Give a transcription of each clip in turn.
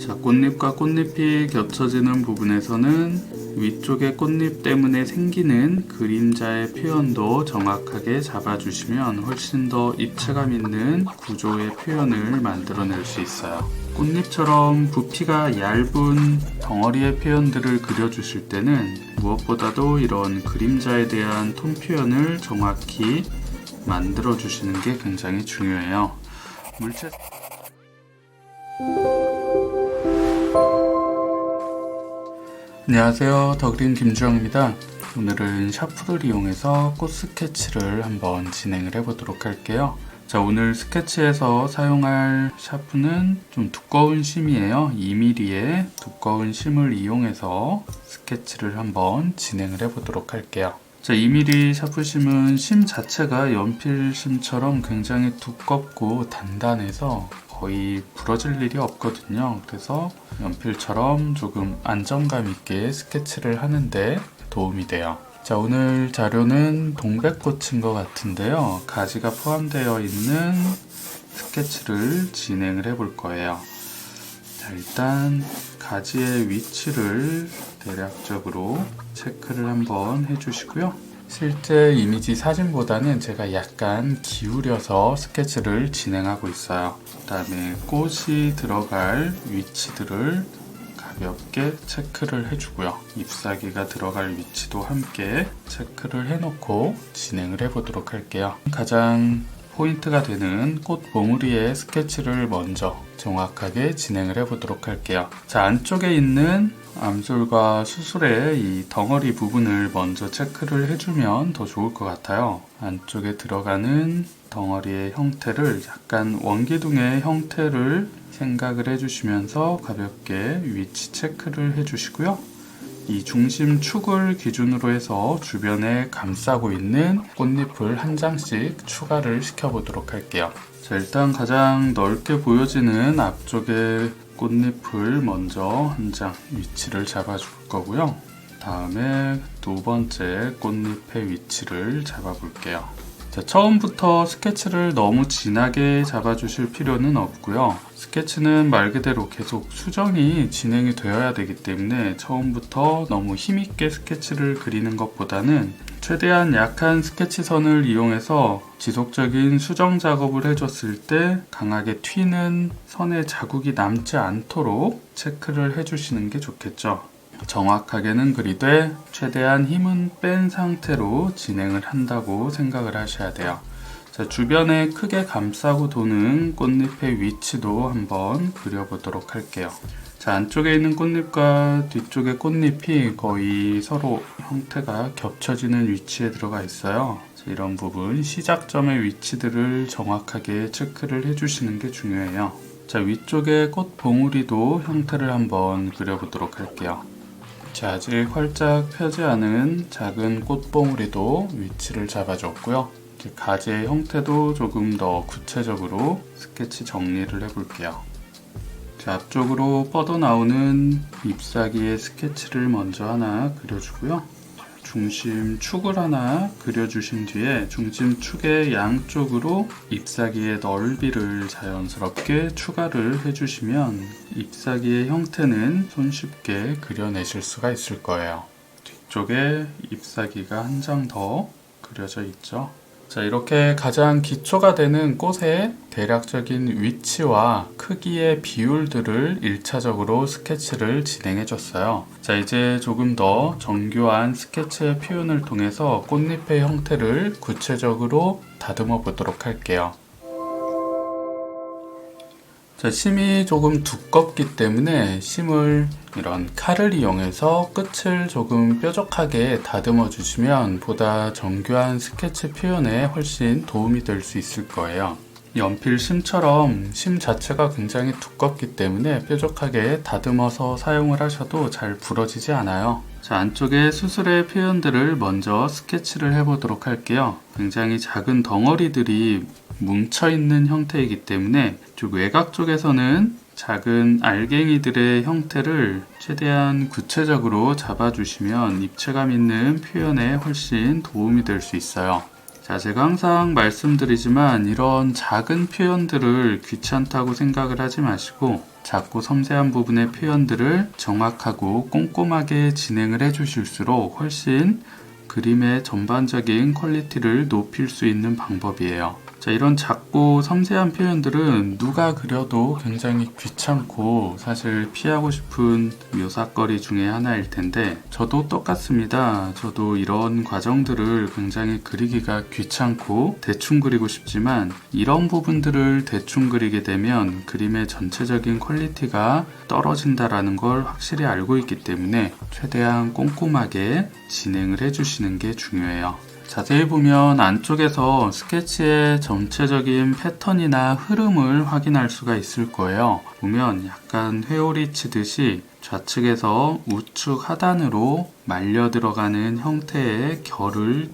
자, 꽃잎과 꽃잎이 겹쳐지는 부분에서는 위쪽의 꽃잎 때문에 생기는 그림자의 표현도 정확하게 잡아주시면 훨씬 더 입체감 있는 구조의 표현을 만들어낼 수 있어요. 꽃잎처럼 부피가 얇은 덩어리의 표현들을 그려주실 때는 무엇보다도 이런 그림자에 대한 톤 표현을 정확히 만들어주시는 게 굉장히 중요해요. 물체 안녕하세요, 더그린 김주영입니다. 오늘은 샤프를 이용해서 꽃 스케치를 한번 진행을 해보도록 할게요. 자, 오늘 스케치에서 사용할 샤프는 좀 두꺼운 심이에요. 2mm의 두꺼운 심을 이용해서 스케치를 한번 진행을 해보도록 할게요. 자, 2mm 샤프심은 심 자체가 연필심처럼 굉장히 두껍고 단단해서 거의 부러질 일이 없거든요. 그래서 연필처럼 조금 안정감 있게 스케치를 하는데 도움이 돼요. 자, 오늘 자료는 동백꽃인 것 같은데요. 가지가 포함되어 있는 스케치를 진행을 해 볼 거예요. 자, 일단 가지의 위치를 대략적으로 체크를 한번 해주시고요. 실제 이미지 사진보다는 제가 약간 기울여서 스케치를 진행하고 있어요. 그 다음에 꽃이 들어갈 위치들을 가볍게 체크를 해주고요. 잎사귀가 들어갈 위치도 함께 체크를 해놓고 진행을 해보도록 할게요. 가장 포인트가 되는 꽃 봉우리의 스케치를 먼저 정확하게 진행을 해보도록 할게요. 자, 안쪽에 있는 암술과 수술의 이 덩어리 부분을 먼저 체크를 해주면 더 좋을 것 같아요. 안쪽에 들어가는 덩어리의 형태를 약간 원기둥의 형태를 생각을 해주시면서 가볍게 위치 체크를 해주시고요. 이 중심 축을 기준으로 해서 주변에 감싸고 있는 꽃잎을 한 장씩 추가를 시켜보도록 할게요. 자, 일단 가장 넓게 보여지는 앞쪽의 꽃잎을 먼저 한 장 위치를 잡아줄 거고요. 다음에 두 번째 꽃잎의 위치를 잡아볼게요. 자, 처음부터 스케치를 너무 진하게 잡아주실 필요는 없고요. 스케치는 말 그대로 계속 수정이 진행이 되어야 되기 때문에 처음부터 너무 힘있게 스케치를 그리는 것보다는 최대한 약한 스케치선을 이용해서 지속적인 수정 작업을 해줬을 때 강하게 튀는 선의 자국이 남지 않도록 체크를 해주시는 게 좋겠죠. 정확하게는 그리되 최대한 힘은 뺀 상태로 진행을 한다고 생각을 하셔야 돼요. 자, 주변에 크게 감싸고 도는 꽃잎의 위치도 한번 그려보도록 할게요. 자, 안쪽에 있는 꽃잎과 뒤쪽의 꽃잎이 거의 서로 형태가 겹쳐지는 위치에 들어가 있어요. 자, 이런 부분 시작점의 위치들을 정확하게 체크를 해주시는 게 중요해요. 자, 위쪽의 꽃 봉우리도 형태를 한번 그려보도록 할게요. 자, 아직 활짝 펴지 않은 작은 꽃봉우리도 위치를 잡아줬고요. 가지의 형태도 조금 더 구체적으로 스케치 정리를 해볼게요. 자, 앞쪽으로 뻗어나오는 잎사귀의 스케치를 먼저 하나 그려주고요. 중심 축을 하나 그려주신 뒤에 중심 축의 양쪽으로 잎사귀의 넓이를 자연스럽게 추가를 해주시면 잎사귀의 형태는 손쉽게 그려내실 수가 있을 거예요. 뒤쪽에 잎사귀가 한 장 더 그려져 있죠. 자, 이렇게 가장 기초가 되는 꽃의 대략적인 위치와 크기의 비율들을 1차적으로 스케치를 진행해 줬어요. 자, 이제 조금 더 정교한 스케치의 표현을 통해서 꽃잎의 형태를 구체적으로 다듬어 보도록 할게요. 자, 심이 조금 두껍기 때문에 심을 이런 칼을 이용해서 끝을 조금 뾰족하게 다듬어 주시면 보다 정교한 스케치 표현에 훨씬 도움이 될 수 있을 거예요. 연필 심처럼 심 자체가 굉장히 두껍기 때문에 뾰족하게 다듬어서 사용을 하셔도 잘 부러지지 않아요. 자, 안쪽에 수술의 표현들을 먼저 스케치를 해보도록 할게요. 굉장히 작은 덩어리들이 뭉쳐있는 형태이기 때문에 쪽 외곽 쪽에서는 작은 알갱이들의 형태를 최대한 구체적으로 잡아주시면 입체감 있는 표현에 훨씬 도움이 될 수 있어요. 자, 제가 항상 말씀드리지만 이런 작은 표현들을 귀찮다고 생각을 하지 마시고 작고 섬세한 부분의 표현들을 정확하고 꼼꼼하게 진행을 해주실수록 훨씬 그림의 전반적인 퀄리티를 높일 수 있는 방법이에요. 자, 이런 작고 섬세한 표현들은 누가 그려도 굉장히 귀찮고 사실 피하고 싶은 묘사거리 중에 하나일 텐데 저도 똑같습니다. 저도 이런 과정들을 굉장히 그리기가 귀찮고 대충 그리고 싶지만 이런 부분들을 대충 그리게 되면 그림의 전체적인 퀄리티가 떨어진다라는 걸 확실히 알고 있기 때문에 최대한 꼼꼼하게 진행을 해주시는 게 중요해요. 자세히 보면 안쪽에서 스케치의 전체적인 패턴이나 흐름을 확인할 수가 있을 거예요. 보면 약간 회오리 치듯이 좌측에서 우측 하단으로 말려 들어가는 형태의 결을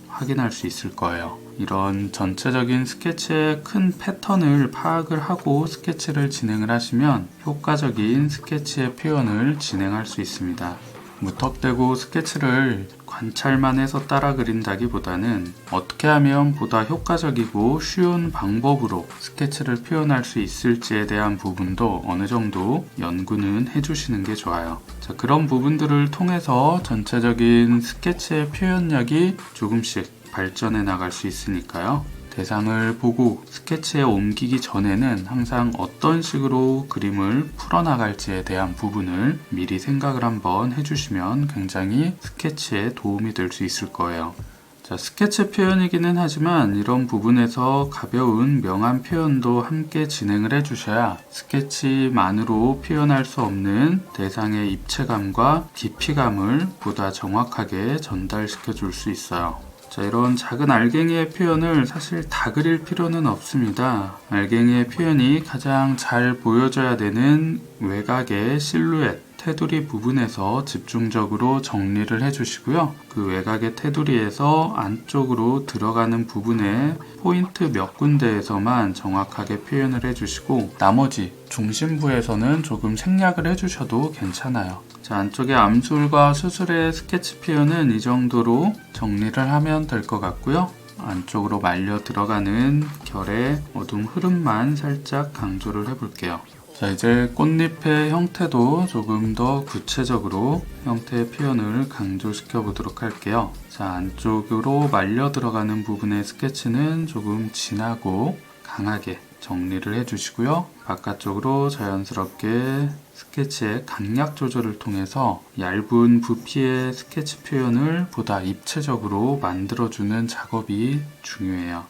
확인할 수 있을 거예요. 이런 전체적인 스케치의 큰 패턴을 파악을 하고 스케치를 진행을 하시면 효과적인 스케치의 표현을 진행할 수 있습니다. 무턱대고 스케치를 관찰만 해서 따라 그린다기보다는 어떻게 하면 보다 효과적이고 쉬운 방법으로 스케치를 표현할 수 있을지에 대한 부분도 어느 정도 연구는 해주시는 게 좋아요. 자, 그런 부분들을 통해서 전체적인 스케치의 표현력이 조금씩 발전해 나갈 수 있으니까요. 대상을 보고 스케치에 옮기기 전에는 항상 어떤 식으로 그림을 풀어나갈지에 대한 부분을 미리 생각을 한번 해주시면 굉장히 스케치에 도움이 될 수 있을 거예요. 자, 스케치 표현이기는 하지만 이런 부분에서 가벼운 명암 표현도 함께 진행을 해주셔야 스케치만으로 표현할 수 없는 대상의 입체감과 깊이감을 보다 정확하게 전달시켜 줄 수 있어요. 자, 이런 작은 알갱이의 표현을 사실 다 그릴 필요는 없습니다. 알갱이의 표현이 가장 잘 보여져야 되는 외곽의 실루엣, 테두리 부분에서 집중적으로 정리를 해주시고요. 그 외곽의 테두리에서 안쪽으로 들어가는 부분에 포인트 몇 군데에서만 정확하게 표현을 해주시고 나머지 중심부에서는 조금 생략을 해주셔도 괜찮아요. 자, 안쪽에 암술과 수술의 스케치 표현은 이 정도로 정리를 하면 될 것 같고요. 안쪽으로 말려 들어가는 결의 어두운 흐름만 살짝 강조를 해볼게요. 자, 이제 꽃잎의 형태도 조금 더 구체적으로 형태의 표현을 강조시켜 보도록 할게요. 자, 안쪽으로 말려 들어가는 부분의 스케치는 조금 진하고 강하게 정리를 해주시고요. 바깥쪽으로 자연스럽게 스케치의 강약 조절을 통해서 얇은 부피의 스케치 표현을 보다 입체적으로 만들어주는 작업이 중요해요.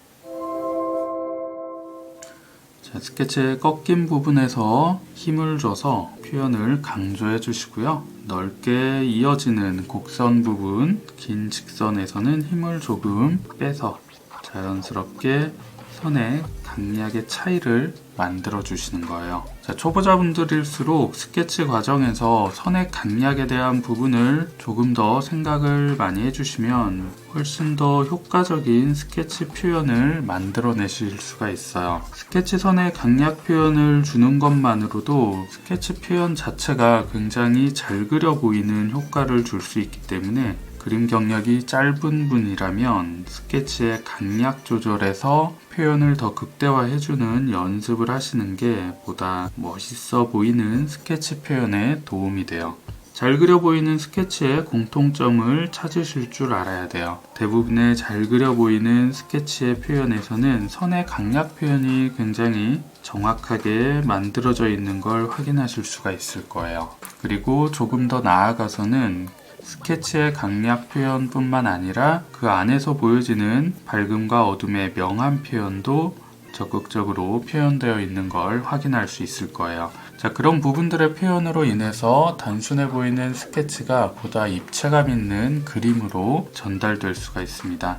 자, 스케치의 꺾인 부분에서 힘을 줘서 표현을 강조해 주시고요. 넓게 이어지는 곡선 부분, 긴 직선에서는 힘을 조금 빼서 자연스럽게 선의 강약의 차이를 만들어 주시는 거예요. 자, 초보자분들일수록 스케치 과정에서 선의 강약에 대한 부분을 조금 더 생각을 많이 해주시면 훨씬 더 효과적인 스케치 표현을 만들어내실 수가 있어요. 스케치 선의 강약 표현을 주는 것만으로도 스케치 표현 자체가 굉장히 잘 그려 보이는 효과를 줄 수 있기 때문에 그림 경력이 짧은 분이라면 스케치의 강약 조절에서 표현을 더 극대화해주는 연습을 하시는 게 보다 멋있어 보이는 스케치 표현에 도움이 돼요. 잘 그려 보이는 스케치의 공통점을 찾으실 줄 알아야 돼요. 대부분의 잘 그려 보이는 스케치의 표현에서는 선의 강약 표현이 굉장히 정확하게 만들어져 있는 걸 확인하실 수가 있을 거예요. 그리고 조금 더 나아가서는 스케치의 강약 표현뿐만 아니라 그 안에서 보여지는 밝음과 어둠의 명암 표현도 적극적으로 표현되어 있는 걸 확인할 수 있을 거예요. 자, 그런 부분들의 표현으로 인해서 단순해 보이는 스케치가 보다 입체감 있는 그림으로 전달될 수가 있습니다.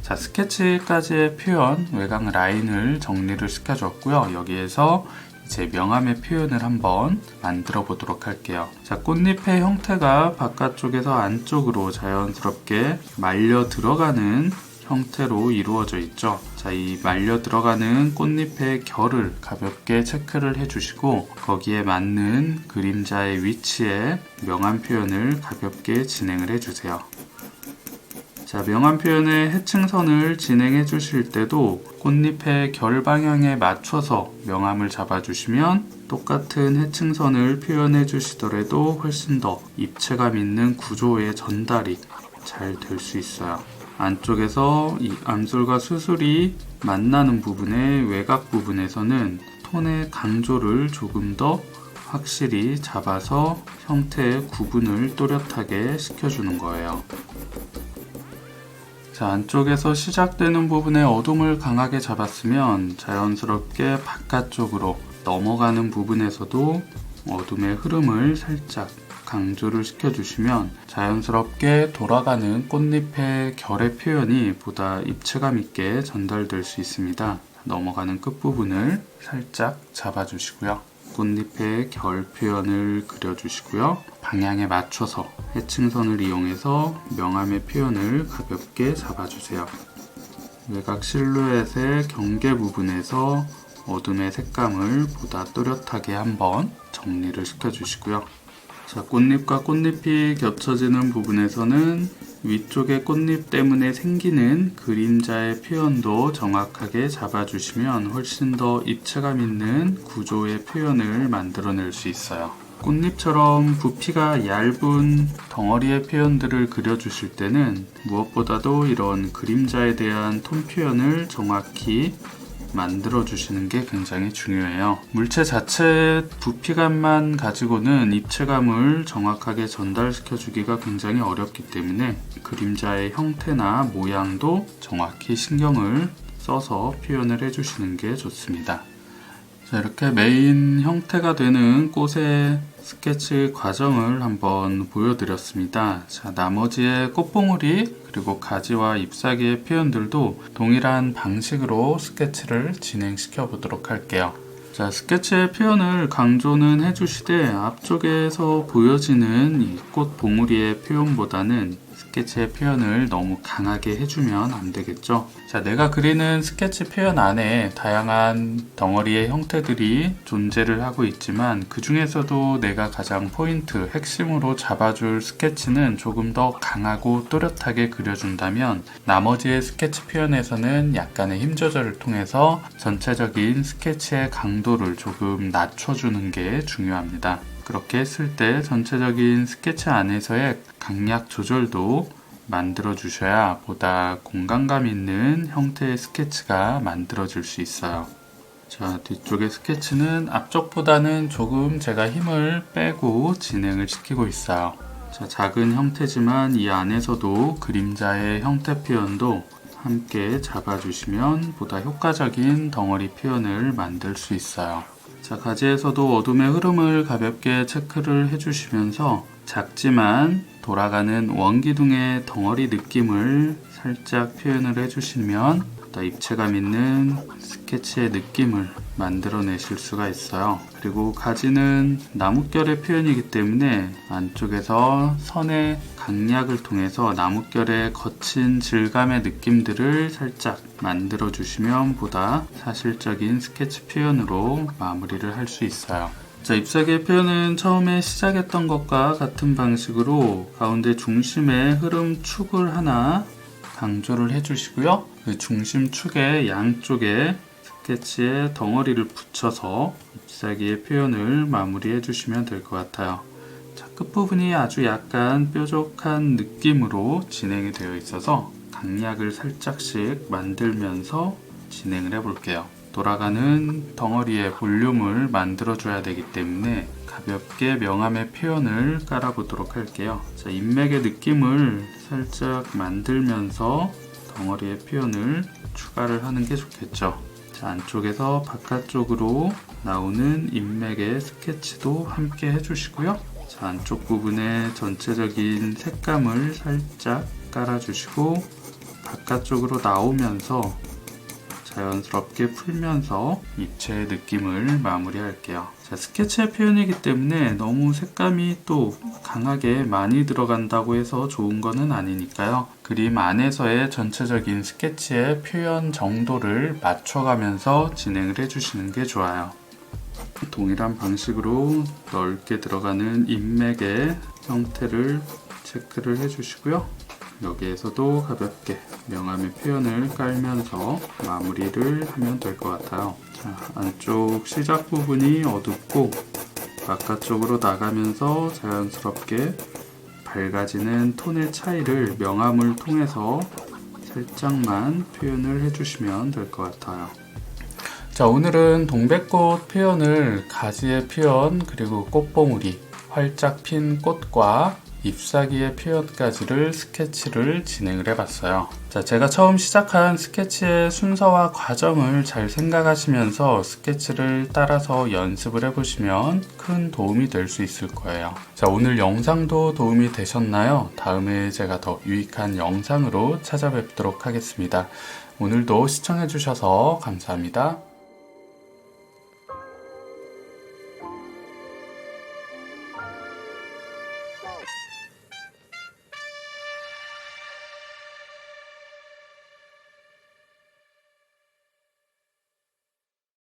자, 스케치까지의 표현, 외곽 라인을 정리를 시켜줬고요. 여기에서 이제 명암의 표현을 한번 만들어 보도록 할게요. 자, 꽃잎의 형태가 바깥쪽에서 안쪽으로 자연스럽게 말려 들어가는 형태로 이루어져 있죠. 자, 이 말려 들어가는 꽃잎의 결을 가볍게 체크를 해주시고 거기에 맞는 그림자의 위치에 명암 표현을 가볍게 진행을 해주세요. 자, 명암 표현의 해층선을 진행해 주실 때도 꽃잎의 결 방향에 맞춰서 명암을 잡아주시면 똑같은 해층선을 표현해 주시더라도 훨씬 더 입체감 있는 구조의 전달이 잘 될 수 있어요. 안쪽에서 이 암술과 수술이 만나는 부분의 외곽 부분에서는 톤의 강조를 조금 더 확실히 잡아서 형태의 구분을 또렷하게 시켜주는 거예요. 자, 안쪽에서 시작되는 부분에 어둠을 강하게 잡았으면 자연스럽게 바깥쪽으로 넘어가는 부분에서도 어둠의 흐름을 살짝 강조를 시켜주시면 자연스럽게 돌아가는 꽃잎의 결의 표현이 보다 입체감 있게 전달될 수 있습니다. 넘어가는 끝부분을 살짝 잡아주시고요. 꽃잎의 결 표현을 그려주시고요. 방향에 맞춰서 해층선을 이용해서 명암의 표현을 가볍게 잡아주세요. 외곽 실루엣의 경계 부분에서 어둠의 색감을 보다 또렷하게 한번 정리를 시켜주시고요. 자, 꽃잎과 꽃잎이 겹쳐지는 부분에서는 위쪽의 꽃잎 때문에 생기는 그림자의 표현도 정확하게 잡아주시면 훨씬 더 입체감 있는 구조의 표현을 만들어낼 수 있어요. 꽃잎처럼 부피가 얇은 덩어리의 표현들을 그려주실 때는 무엇보다도 이런 그림자에 대한 톤 표현을 정확히 만들어주시는 게 굉장히 중요해요. 물체 자체의 부피감만 가지고는 입체감을 정확하게 전달시켜주기가 굉장히 어렵기 때문에 그림자의 형태나 모양도 정확히 신경을 써서 표현을 해주시는 게 좋습니다. 자, 이렇게 메인 형태가 되는 꽃의 스케치 과정을 한번 보여드렸습니다. 자, 나머지의 꽃봉오리 그리고 가지와 잎사귀의 표현들도 동일한 방식으로 스케치를 진행시켜 보도록 할게요. 자, 스케치의 표현을 강조는 해주시되 앞쪽에서 보여지는 이 꽃 봉우리의 표현보다는 스케치의 표현을 너무 강하게 해주면 안 되겠죠. 자, 내가 그리는 스케치 표현 안에 다양한 덩어리의 형태들이 존재를 하고 있지만 그 중에서도 내가 가장 포인트, 핵심으로 잡아줄 스케치는 조금 더 강하고 또렷하게 그려준다면 나머지의 스케치 표현에서는 약간의 힘 조절을 통해서 전체적인 스케치의 강도를 조금 낮춰주는 게 중요합니다. 그렇게 했을 때 전체적인 스케치 안에서의 강약 조절도 만들어 주셔야 보다 공간감 있는 형태의 스케치가 만들어질 수 있어요. 자, 뒤쪽의 스케치는 앞쪽보다는 조금 제가 힘을 빼고 진행을 시키고 있어요. 자, 작은 형태지만 이 안에서도 그림자의 형태 표현도 함께 잡아주시면 보다 효과적인 덩어리 표현을 만들 수 있어요. 자, 가지에서도 어둠의 흐름을 가볍게 체크를 해주시면서 작지만 돌아가는 원기둥의 덩어리 느낌을 살짝 표현을 해주시면 더 입체감 있는 스케치의 느낌을 만들어내실 수가 있어요. 그리고 가지는 나뭇결의 표현이기 때문에 안쪽에서 선의 강약을 통해서 나뭇결의 거친 질감의 느낌들을 살짝 만들어 주시면 보다 사실적인 스케치 표현으로 마무리를 할 수 있어요. 자, 잎사귀의 표현은 처음에 시작했던 것과 같은 방식으로 가운데 중심의 흐름 축을 하나 강조를 해주시고요. 그 중심 축의 양쪽에 스케치에 덩어리를 붙여서 잎사귀의 표현을 마무리해 주시면 될 것 같아요. 자, 끝부분이 아주 약간 뾰족한 느낌으로 진행이 되어 있어서 강약을 살짝씩 만들면서 진행을 해볼게요. 돌아가는 덩어리의 볼륨을 만들어줘야 되기 때문에 가볍게 명암의 표현을 깔아보도록 할게요. 자, 인맥의 느낌을 살짝 만들면서 덩어리의 표현을 추가를 하는 게 좋겠죠. 자, 안쪽에서 바깥쪽으로 나오는 인맥의 스케치도 함께 해주시고요. 자, 안쪽 부분에 전체적인 색감을 살짝 깔아주시고 바깥쪽으로 나오면서 자연스럽게 풀면서 입체의 느낌을 마무리할게요. 자, 스케치의 표현이기 때문에 너무 색감이 또 강하게 많이 들어간다고 해서 좋은 거는 아니니까요. 그림 안에서의 전체적인 스케치의 표현 정도를 맞춰가면서 진행을 해주시는 게 좋아요. 동일한 방식으로 넓게 들어가는 인맥의 형태를 체크를 해주시고요. 여기에서도 가볍게 명암의 표현을 깔면서 마무리를 하면 될 것 같아요. 자, 안쪽 시작 부분이 어둡고 바깥쪽으로 나가면서 자연스럽게 밝아지는 톤의 차이를 명암을 통해서 살짝만 표현을 해주시면 될 것 같아요. 자, 오늘은 동백꽃 표현을 가지의 표현, 그리고 꽃봉우리, 활짝 핀 꽃과 잎사귀의 표현까지를 스케치를 진행을 해봤어요. 자, 제가 처음 시작한 스케치의 순서와 과정을 잘 생각하시면서 스케치를 따라서 연습을 해보시면 큰 도움이 될 수 있을 거예요. 자, 오늘 영상도 도움이 되셨나요? 다음에 제가 더 유익한 영상으로 찾아뵙도록 하겠습니다. 오늘도 시청해주셔서 감사합니다.